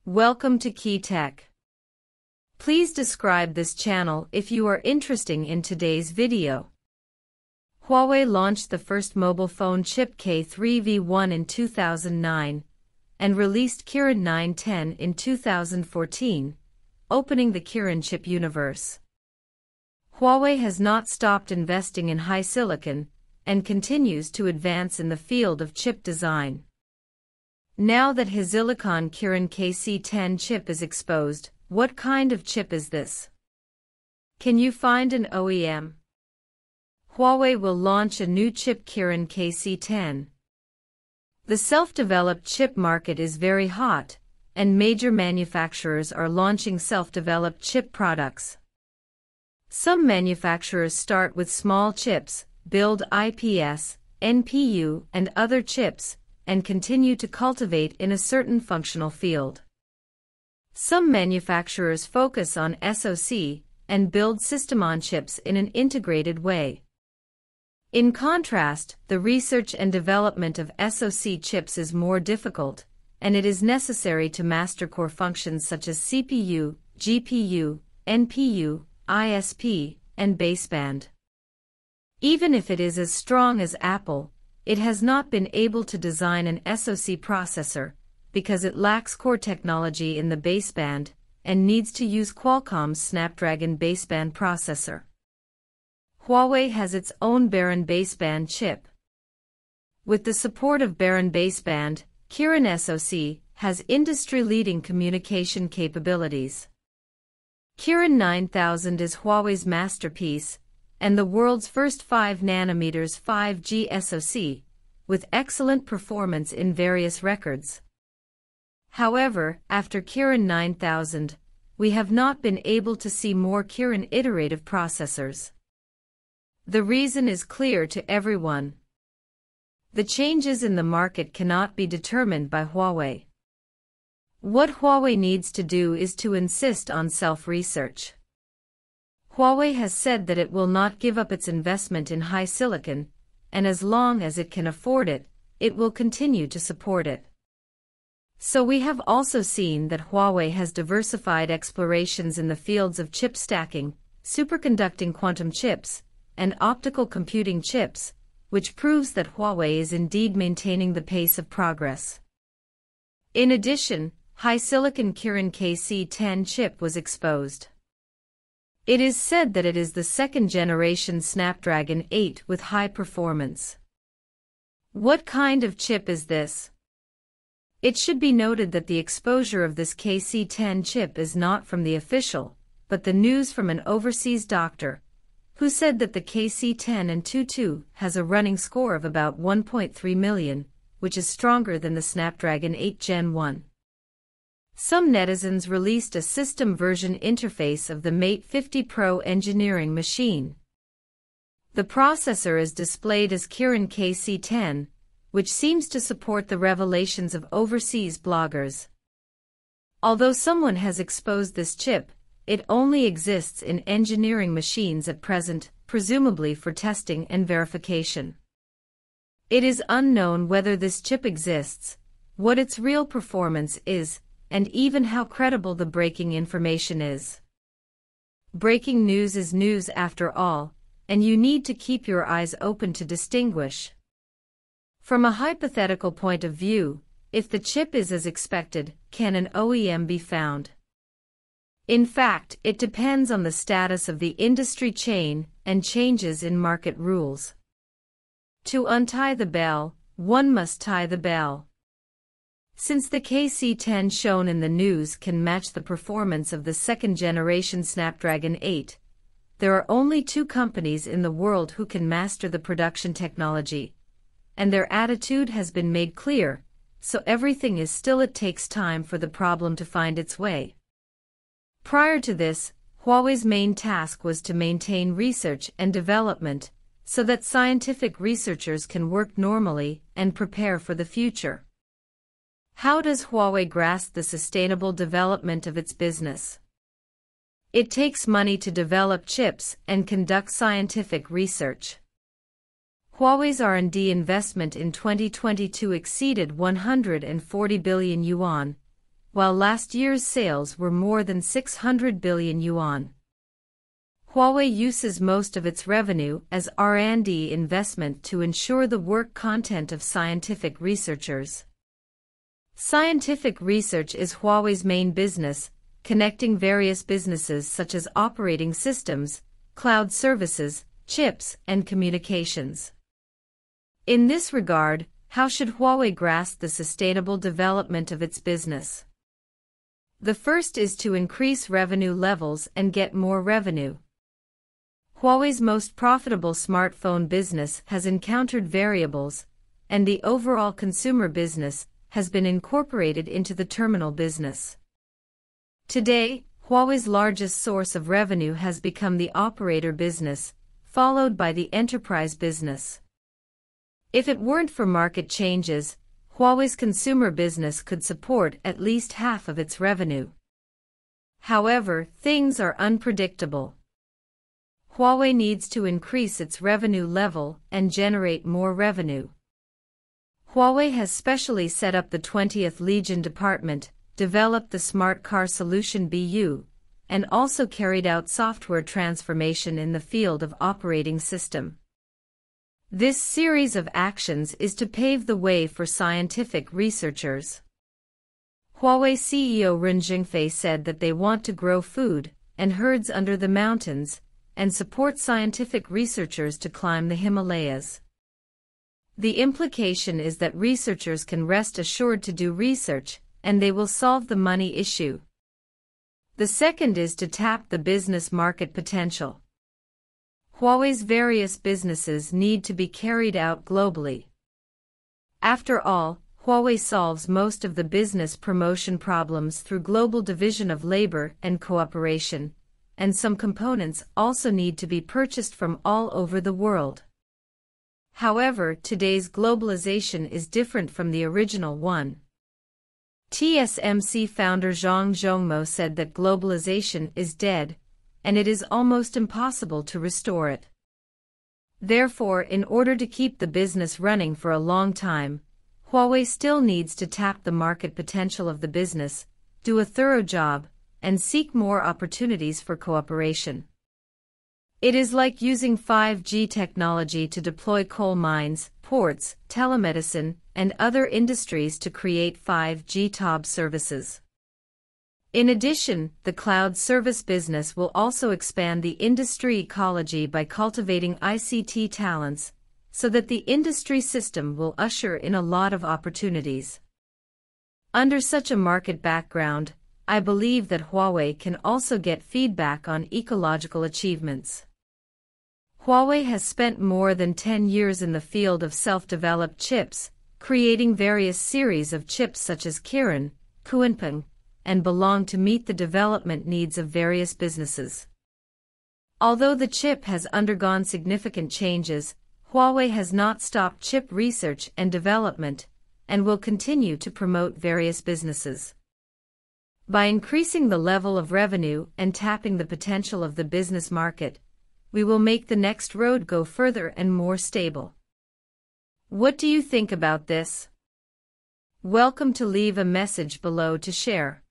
Welcome to Key Tech. Please describe this channel if you are interested in today's video. Huawei launched the first mobile phone chip K3V1 in 2009 and released Kirin 910 in 2014, opening the Kirin chip universe. Huawei has not stopped investing in HiSilicon and continues to advance in the field of chip design. Now that HiSilicon Kirin KC10 chip is exposed, what kind of chip is this? Can you find an OEM? Huawei will launch a new chip Kirin KC10. The self-developed chip market is very hot, and major manufacturers are launching self-developed chip products. Some manufacturers start with small chips, build IPS, NPU, and other chips, and continue to cultivate in a certain functional field. Some manufacturers focus on SoC and build system-on-chips in an integrated way. In contrast, the research and development of SoC chips is more difficult, and it is necessary to master core functions such as CPU, GPU, NPU, ISP, and baseband. Even if it is as strong as Apple, it has not been able to design an SoC processor because it lacks core technology in the baseband and needs to use Qualcomm's Snapdragon baseband processor. Huawei has its own Kirin baseband chip. With the support of Kirin baseband, Kirin SOC has industry-leading communication capabilities. Kirin 9000 is Huawei's masterpiece and the world's first 5nm 5G SoC, with excellent performance in various records. However, after Kirin 9000, we have not been able to see more Kirin iterative processors. The reason is clear to everyone. The changes in the market cannot be determined by Huawei. What Huawei needs to do is to insist on self-research. Huawei has said that it will not give up its investment in HiSilicon, and as long as it can afford it, it will continue to support it. So we have also seen that Huawei has diversified explorations in the fields of chip stacking, superconducting quantum chips, and optical computing chips, which proves that Huawei is indeed maintaining the pace of progress. In addition, HiSilicon Kirin KC10 chip was exposed. It is said that it is the second-generation Snapdragon 8 with high performance. What kind of chip is this? It should be noted that the exposure of this KC10 chip is not from the official, but the news from an overseas doctor, who said that the KC10 and 22 has a running score of about 1.3 million, which is stronger than the Snapdragon 8 Gen 1. Some netizens released a system version interface of the Mate 50 Pro engineering machine. The processor is displayed as Kirin KC10, which seems to support the revelations of overseas bloggers. Although someone has exposed this chip, it only exists in engineering machines at present, presumably for testing and verification. It is unknown whether this chip exists, what its real performance is, and even how credible the breaking information is. Breaking news is news after all, and you need to keep your eyes open to distinguish. From a hypothetical point of view, if the chip is as expected, can an OEM be found? In fact, it depends on the status of the industry chain and changes in market rules. To untie the bell, one must tie the bell. Since the KC10 shown in the news can match the performance of the second-generation Snapdragon 8, there are only two companies in the world who can master the production technology, and their attitude has been made clear, so everything is still it takes time for the problem to find its way. Prior to this, Huawei's main task was to maintain research and development, so that scientific researchers can work normally and prepare for the future. How does Huawei grasp the sustainable development of its business? It takes money to develop chips and conduct scientific research. Huawei's R&D investment in 2022 exceeded 140 billion yuan, while last year's sales were more than 600 billion yuan. Huawei uses most of its revenue as R&D investment to ensure the work content of scientific researchers. Scientific research is Huawei's main business, connecting various businesses such as operating systems, cloud services, chips, and communications. In this regard, how should Huawei grasp the sustainable development of its business? The first is to increase revenue levels and get more revenue. Huawei's most profitable smartphone business has encountered variables, and the overall consumer business has been incorporated into the terminal business. Today, Huawei's largest source of revenue has become the operator business, followed by the enterprise business. If it weren't for market changes, Huawei's consumer business could support at least half of its revenue. However, things are unpredictable. Huawei needs to increase its revenue level and generate more revenue. Huawei has specially set up the 20th Legion Department, developed the Smart Car Solution BU, and also carried out software transformation in the field of operating system. This series of actions is to pave the way for scientific researchers. Huawei CEO Ren Zhengfei said that they want to grow food and herds under the mountains, and support scientific researchers to climb the Himalayas. The implication is that researchers can rest assured to do research, and they will solve the money issue. The second is to tap the business market potential. Huawei's various businesses need to be carried out globally. After all, Huawei solves most of the business promotion problems through global division of labor and cooperation, and some components also need to be purchased from all over the world. However, today's globalization is different from the original one. TSMC founder Zhang Zhongmo said that globalization is dead, and it is almost impossible to restore it. Therefore, in order to keep the business running for a long time, Huawei still needs to tap the market potential of the business, do a thorough job, and seek more opportunities for cooperation. It is like using 5G technology to deploy coal mines, ports, telemedicine, and other industries to create 5G TOB services. In addition, the cloud service business will also expand the industry ecology by cultivating ICT talents, so that the industry system will usher in a lot of opportunities. Under such a market background, I believe that Huawei can also get feedback on ecological achievements. Huawei has spent more than 10 years in the field of self-developed chips, creating various series of chips such as Kirin, KC10, and belong to meet the development needs of various businesses. Although the chip has undergone significant changes, Huawei has not stopped chip research and development, and will continue to promote various businesses. By increasing the level of revenue and tapping the potential of the business market, we will make the next road go further and more stable. What do you think about this? Welcome to leave a message below to share.